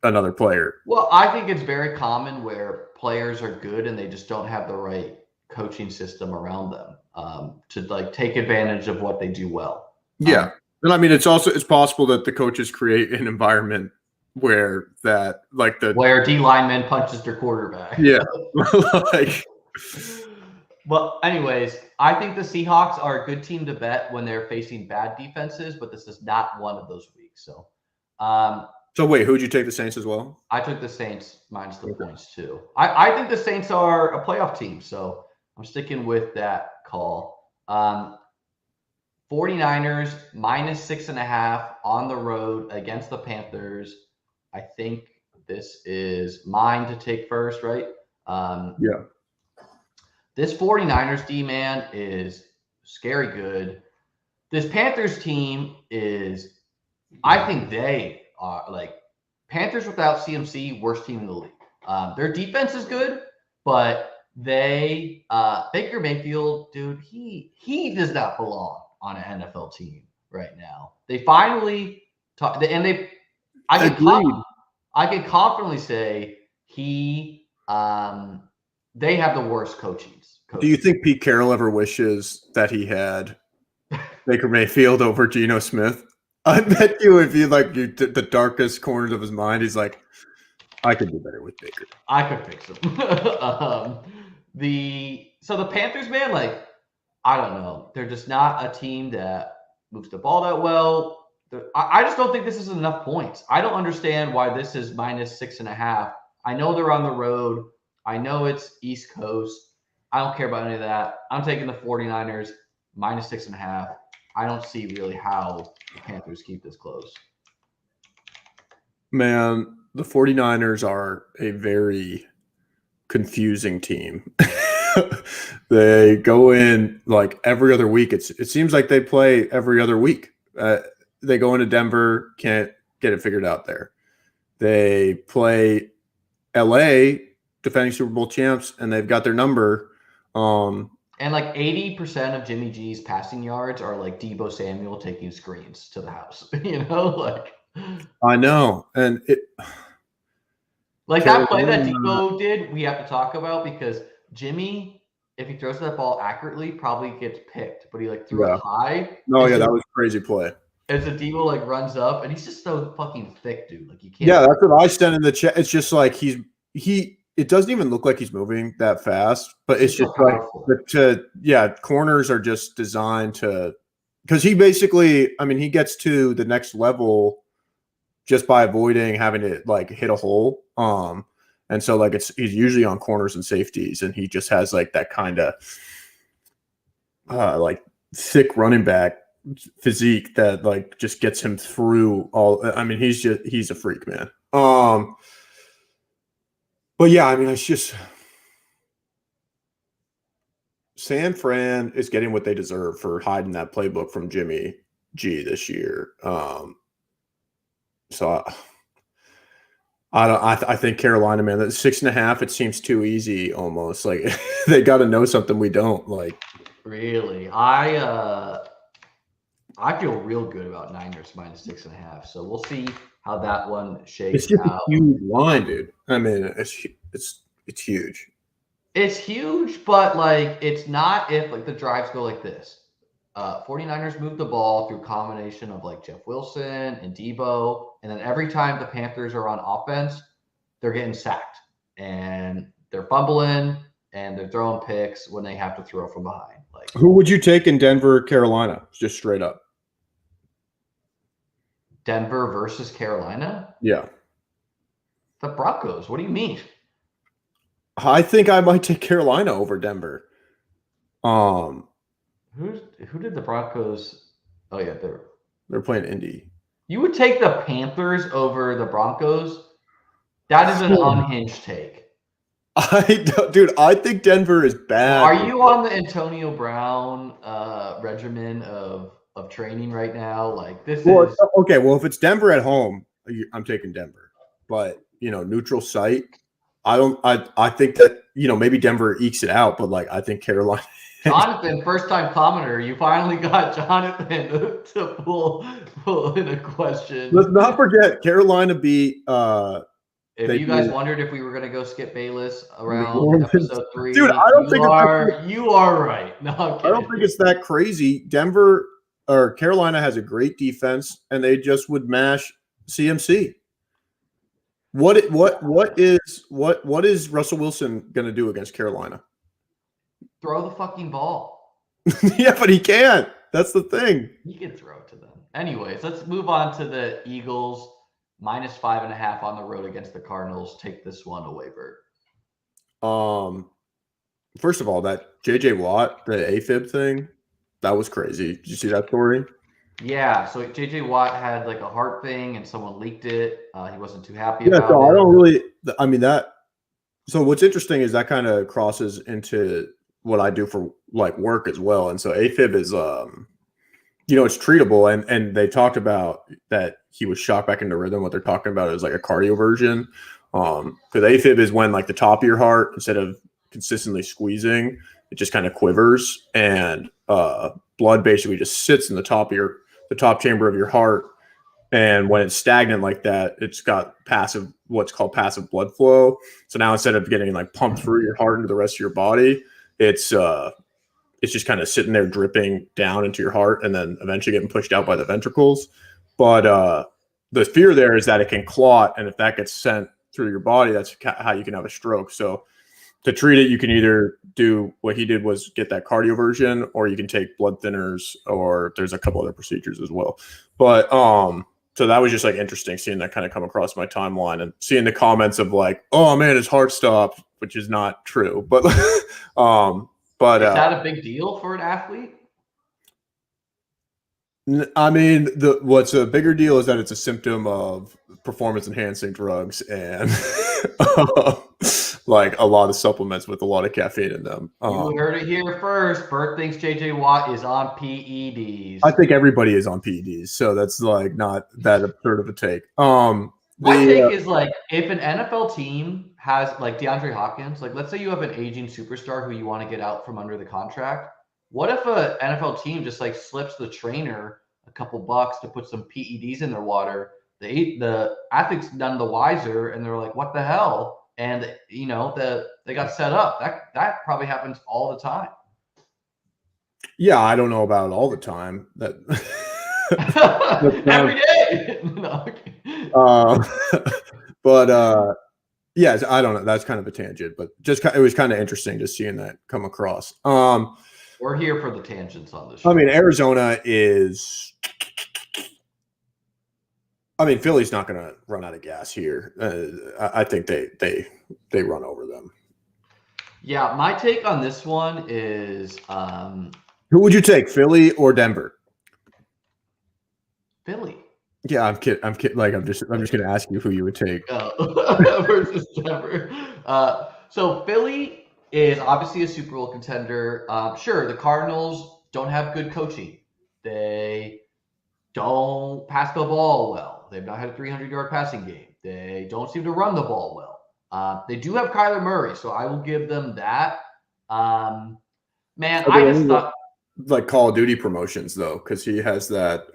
another player.
Well, I think it's very common where players are good and they just don't have the right coaching system around them to like take advantage of what they do well.
Yeah. And I mean, it's possible that the coaches create an environment where where
D lineman punches their quarterback.
Yeah.
But anyways, I think the Seahawks are a good team to bet when they're facing bad defenses, but this is not one of those weeks. So,
so wait, who'd you take the Saints as well?
I took the Saints minus the points too. I think the Saints are a playoff team, so I'm sticking with that call. 49ers minus 6.5 on the road against the Panthers. I think this is mine to take first, right?
Yeah.
This 49ers D, man, is scary good. This Panthers team is, I think they are like Panthers without CMC, worst team in the league. Their defense is good, but they Baker Mayfield, dude, he does not belong on an NFL team right now. They finally talk, and they I can confidently say they have the worst coaches.
Do you think Pete Carroll ever wishes that he had Baker Mayfield over Geno Smith? I bet you if you the darkest corners of his mind, he's like, I could do better with Baker.
I could fix him. The Panthers, man, like, I don't know. They're just not a team that moves the ball that well. I just don't think this is enough points. I don't understand why this is -6.5. I know they're on the road. I know it's East Coast. I don't care about any of that. I'm taking the 49ers -6.5. I don't see really how the Panthers keep this close.
Man, the 49ers are a very confusing team. They go in like every other week. It seems like they play every other week. They go into Denver, can't get it figured out there. They play LA, defending Super Bowl champs, and they've got their number.
And like 80% of Jimmy G's passing yards are like Deebo Samuel taking screens to the house. Like
I know. And
like that play that Deebo did, we have to talk about because Jimmy, if he throws that ball accurately, probably gets picked, but he like threw it high.
No, yeah, that was a crazy play.
As the Deebo like runs up, and he's just so fucking thick, dude. Like you can't.
Yeah, that's what I sent in the chat. It's just like it doesn't even look like he's moving that fast, but it's just like corners are just designed to, because he basically, I mean, he gets to the next level just by avoiding having to like hit a hole. And so like he's usually on corners and safeties, and he just has like that kind of like thick running back physique that like just gets him through all. I mean, he's a freak, man. But yeah, I mean, it's just San Fran is getting what they deserve for hiding that playbook from Jimmy G this year. So I think Carolina, man, that 6.5, it seems too easy almost. Like they got to know something we don't. Like
really, I feel real good about Niners -6.5. So we'll see how that one shakes out.
It's a huge line, dude. I mean, it's huge.
It's huge, but like it's not if like the drives go like this. 49ers move the ball through a combination of like Jeff Wilson and Deebo, and then every time the Panthers are on offense, they're getting sacked and they're fumbling and they're throwing picks when they have to throw from behind. Like,
who would you take in Denver, Carolina? Just straight up.
Denver versus Carolina?
Yeah.
The Broncos. What do you mean?
I think I might take Carolina over Denver.
Who did the Broncos? Oh yeah,
they're playing Indy.
You would take the Panthers over the Broncos? That is an unhinged take.
I think Denver is bad.
Are you on the Antonio Brown regimen of training right now? Like this is
okay. Well, if it's Denver at home, I'm taking Denver. But neutral site, I think that maybe Denver ekes it out, but like I think Carolina.
Jonathan, first-time commenter, you finally got Jonathan to pull in a question.
Let's not forget Carolina beat.
If you guys wondered if we were going to go Skip Bayless around episode 3,
dude, I don't think
you are right. No,
I don't think it's that crazy. Denver or Carolina has a great defense, and they just would mash CMC. What is Russell Wilson going to do against Carolina?
Throw the fucking ball.
Yeah, but he can't. That's the thing.
He can throw it to them. Anyways, let's move on to the Eagles. -5.5 on the road against the Cardinals. Take this one away, Bert.
First of all, that JJ Watt, the AFib thing, that was crazy. Did you see that story?
Yeah, so JJ Watt had like a heart thing and someone leaked it. He wasn't too happy about
so
it.
So what's interesting is that kind of crosses into what I do for like work as well. And so AFib is it's treatable, and they talked about that he was shocked back into rhythm. What they're talking about is like a cardio version. Because AFib is when like the top of your heart, instead of consistently squeezing, it just kind of quivers, and blood basically just sits in the top chamber of your heart. And when it's stagnant like that, it's got what's called passive blood flow. So now instead of getting like pumped through your heart into the rest of your body, it's just kind of sitting there dripping down into your heart and then eventually getting pushed out by the ventricles. But the fear there is that it can clot, and if that gets sent through your body, that's how you can have a stroke. So to treat it, you can either do what he did, was get that cardioversion, or you can take blood thinners, or there's a couple other procedures as well. But so that was just like interesting seeing that kind of come across my timeline and seeing the comments of like, oh man, his heart stopped, which is not true. But is
that a big deal for an athlete?
I mean, what's a bigger deal is that it's a symptom of performance-enhancing drugs and like a lot of supplements with a lot of caffeine in them.
You heard it here first. Bert thinks JJ Watt is on PEDs.
I think everybody is on PEDs, so that's like not that absurd of a take.
My take is like, if an NFL team has like DeAndre Hopkins, like let's say you have an aging superstar who you want to get out from under the contract. What if an NFL team just like slips the trainer a couple bucks to put some PEDs in their water? The athlete's none the wiser, and they're like, "What the hell?" And they got set up. That probably happens all the time.
Yeah, I don't know about it all the time. That
every day. No, okay.
But yes, I don't know. That's kind of a tangent, but it was kind of interesting just seeing that come across.
We're here for the tangents on this show.
I mean, Arizona is. I mean, Philly's not going to run out of gas here. I think they run over them.
Yeah, my take on this one is.
Who would you take, Philly or Denver?
Philly.
Yeah, I'm kidding. Like I'm just going to ask you who you would take.
Versus Denver. So Philly is obviously a Super Bowl contender. Sure, the Cardinals don't have good coaching. They don't pass the ball well. They've not had a 300-yard passing game. They don't seem to run the ball well. They do have Kyler Murray, so I will give them that. Man, I just thought
like Call of Duty promotions though, because he has that.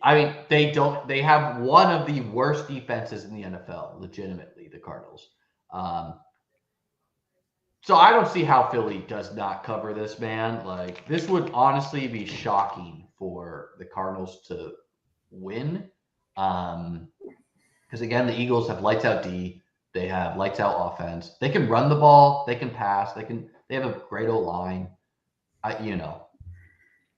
I mean, they have one of the worst defenses in the NFL, legitimately, the Cardinals. So I don't see how Philly does not cover this, man. Like, this would honestly be shocking for the Cardinals to win. Because again, the Eagles have lights out D. They have lights out offense. They can run the ball. They can pass. They have a great O-line.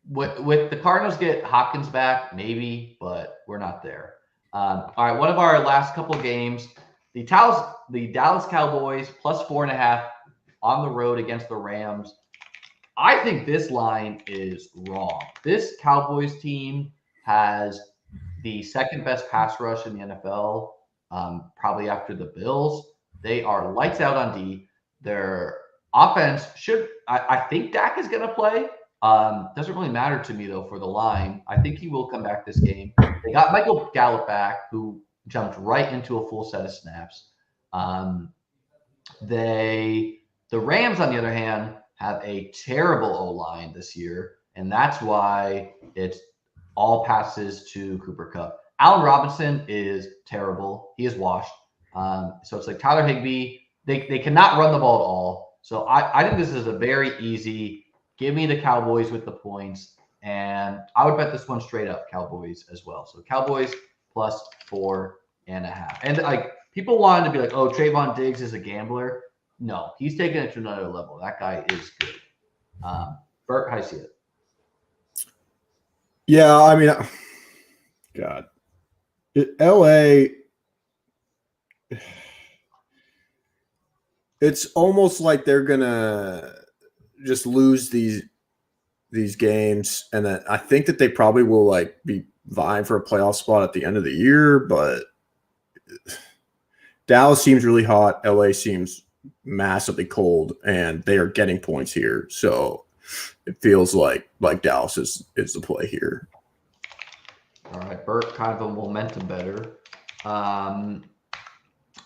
With the Cardinals get Hopkins back, maybe, but we're not there. All right, one of our last couple games, the Dallas Cowboys plus 4.5 on the road against the Rams. I think this line is wrong. This Cowboys team has the second best pass rush in the NFL, probably after the Bills. They are lights out on D. Their offense I think Dak is going to play. Doesn't really matter to me, though, for the line. I think he will come back this game. They got Michael Gallup back, who jumped right into a full set of snaps. The Rams, on the other hand, have a terrible O-line this year, and that's why it's all passes to Cooper Kupp. Allen Robinson is terrible. He is washed. So it's like Tyler Higbee. They cannot run the ball at all. So I think this is a very easy, give me the Cowboys with the points, and I would bet this one straight up Cowboys as well. So Cowboys plus 4.5. And like, people wanted to be like, oh, Trayvon Diggs is a gambler. No, he's taking it to another level. That guy is good. Bert, how do you see it?
Yeah, I mean, God, LA. It's almost like they're gonna just lose these games, and then I think that they probably will like be vying for a playoff spot at the end of the year. But Dallas seems really hot. LA seems massively cold, and they are getting points here. So it feels like Dallas is the play here.
All right, Bert, kind of a momentum better.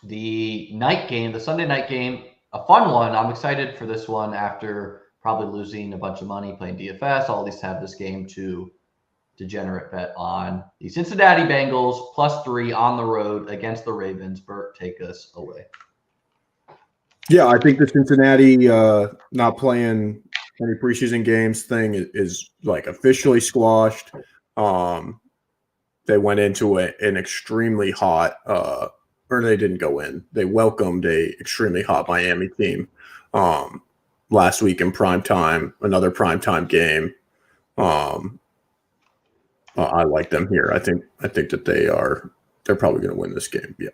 the night game, the Sunday night game, a fun one. I'm excited for this one after probably losing a bunch of money playing DFS. I'll at least have this game to degenerate bet on. The Cincinnati Bengals +3 on the road against the Ravens. Bert, take us away.
Yeah, I think the Cincinnati not playing any preseason games thing is like officially squashed. They went into an extremely hot, or they didn't go in. They welcomed a extremely hot Miami team last week in primetime, another primetime game. I like them here. I think that they're probably going to win this game. Yeah.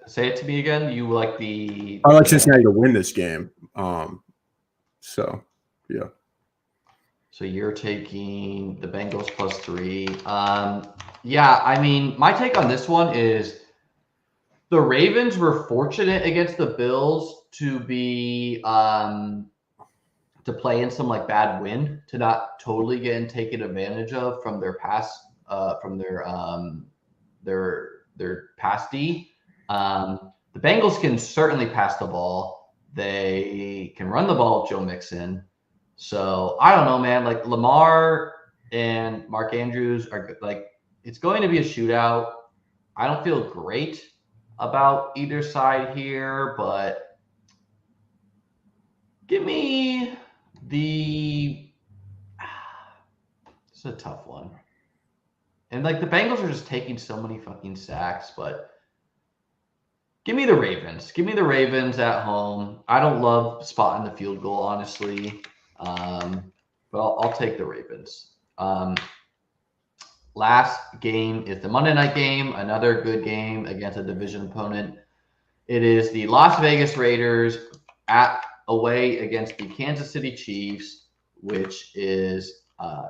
Say it to me again. You like
I like Cincinnati to win this game. So yeah.
So you're taking the Bengals +3. Yeah, I mean, my take on this one is the Ravens were fortunate against the Bills to be to play in some like bad wind, to not totally get taken advantage of from their pass from their pass D. The Bengals can certainly pass the ball. They can run the ball with Joe Mixon. So I don't know, man. Like Lamar and Mark Andrews are like, it's going to be a shootout. I don't feel great about either side here, but give me the. It's a tough one. And like the Bengals are just taking so many fucking sacks, but give me the Ravens. Give me the Ravens at home. I don't love spotting the field goal, honestly. But I'll take the Ravens. Last game is the Monday night game, another good game against a division opponent. It is the Las Vegas Raiders away against the Kansas City Chiefs, which is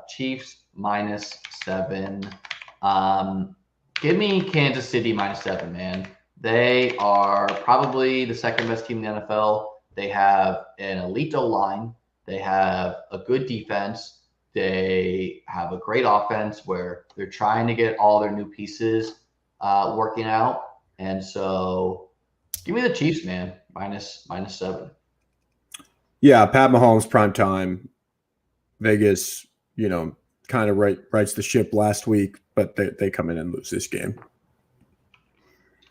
Chiefs -7. Give me Kansas City -7, man. They are probably the second best team in the NFL. They have an elite O-line. They have a good defense. They have a great offense where they're trying to get all their new pieces working out. And so give me the Chiefs, man, -7.
Yeah, Pat Mahomes prime time. Vegas, kind of rights the ship last week, but they come in and lose this game.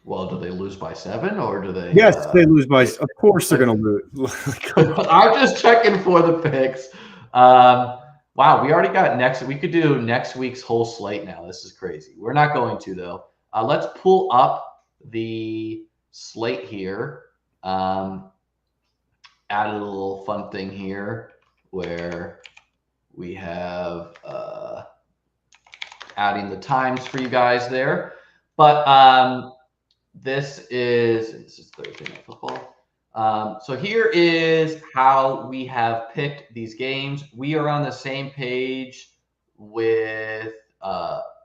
Well, do they lose by 7 or do they?
Yes, they lose by. Of course, they're going to lose.
I'm just checking for the picks. Wow, we already got next. We could do next week's whole slate now. This is crazy. We're not going to though. Let's pull up the slate here. Added a little fun thing here where we have adding the times for you guys there. But this is Thursday Night Football. So here is how we have picked these games. We are on the same page with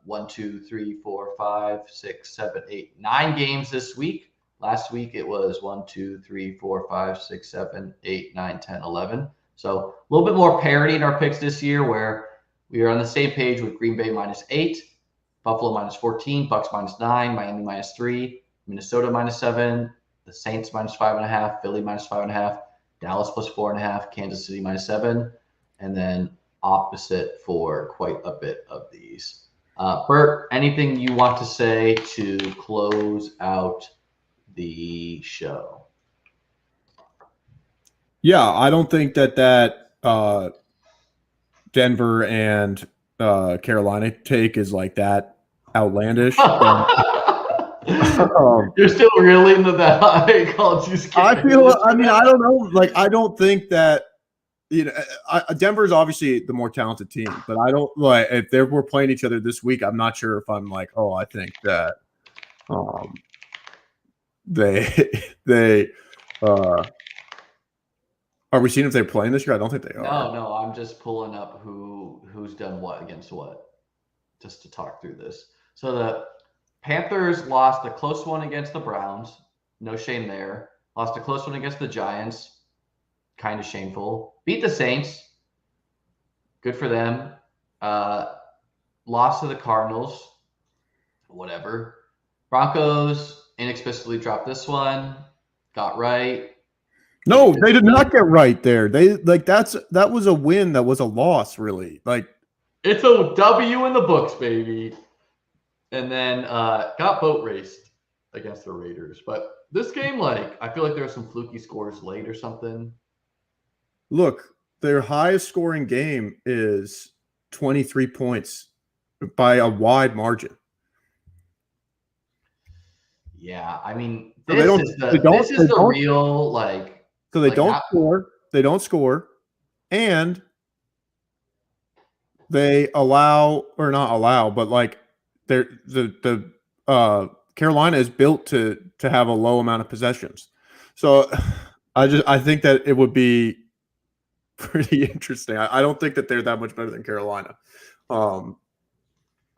1, 2, 3, 4, 5, 6, 7, 8, 9 games this week. Last week it was 1, 2, 3, 4, 5, 6, 7, 8, 9, 10, 11. So a little bit more parity in our picks this year where we are on the same page with Green Bay -8, Buffalo -14, Bucks -9, Miami -3, Minnesota -7, the Saints -5.5, Philly -5.5, Dallas +4.5, Kansas City -7, and then opposite for quite a bit of these. Bert, anything you want to say to close out the show?
Yeah, I don't think that Denver and Carolina take is like that outlandish.
You're still really into that. I called you scared.
I mean, I don't know. Like, I don't think that, Denver is obviously the more talented team, but I don't like if we're playing each other this week. I'm not sure if I'm like, oh, I think that they are we seeing if they're playing this year? I don't think they are.
No, I'm just pulling up who's done what against what, just to talk through this. So the Panthers lost a close one against the Browns. No shame there. Lost a close one against the Giants. Kind of shameful. Beat the Saints. Good for them. Lost to the Cardinals. Whatever. Broncos inexplicably dropped this one. Got right.
No, they did not get right there. They that was a win. That was a loss, really. Like
it's a W in the books, baby. And then got boat raced against the Raiders. But this game, like, I feel like there were some fluky scores late or something.
Look, their highest scoring game is 23 points by a wide margin.
Yeah, I mean, this is the real, like.
So they don't score. They don't score, and they allow or not allow, but like the Carolina is built to have a low amount of possessions. So I think that it would be pretty interesting. I don't think that they're that much better than Carolina.
All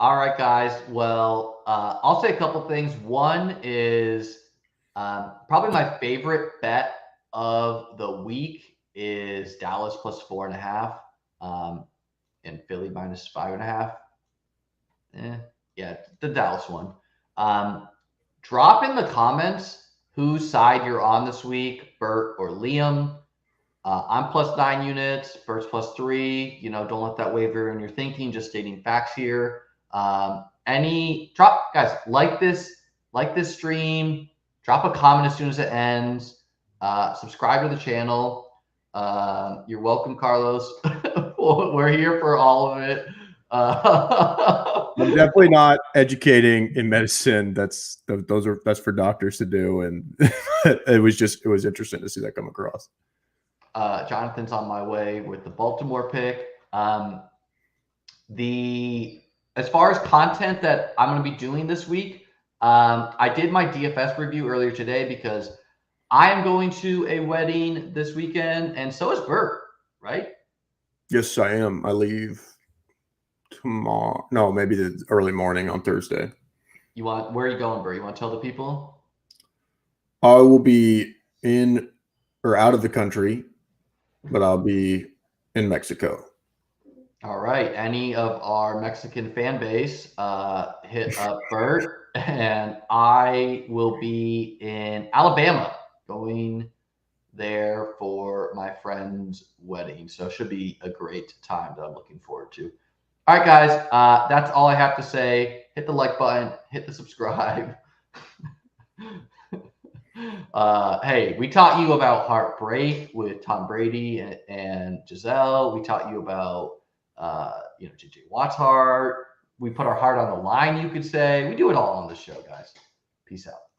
right, guys. Well, I'll say a couple things. One is probably my favorite bet of the week is Dallas plus 4.5, and Philly minus 5.5. Yeah, the Dallas one. Drop in the comments whose side you're on this week, Bert or Liam. I'm plus 9 units, Bert's plus 3. You know, don't let that waver in your thinking. Just stating facts here. Guys, like this stream. Drop a comment as soon as it ends. Subscribe to the channel. You're welcome, Carlos. We're here for all of it.
I'm definitely not educating in medicine. That's for doctors to do, and it was interesting to see that come across.
Jonathan's on my way with the Baltimore pick. As far as content that I'm going to be doing this week, I did my DFS review earlier today because I am going to a wedding this weekend, and so is Bert, right?
Yes, I am. I leave tomorrow. No, maybe the early morning on Thursday.
Where are you going, Bert? You want to tell the people?
I will be in or out of the country, but I'll be in Mexico.
All right. Any of our Mexican fan base, hit up Bert, and I will be in Alabama going there for my friend's wedding. So it should be a great time that I'm looking forward to. All right, guys. That's all I have to say. Hit the like button, hit the subscribe. Hey, we taught you about heartbreak with Tom Brady and Giselle. We taught you about JJ Watt's heart. We put our heart on the line, you could say. We do it all on the show, guys. Peace out.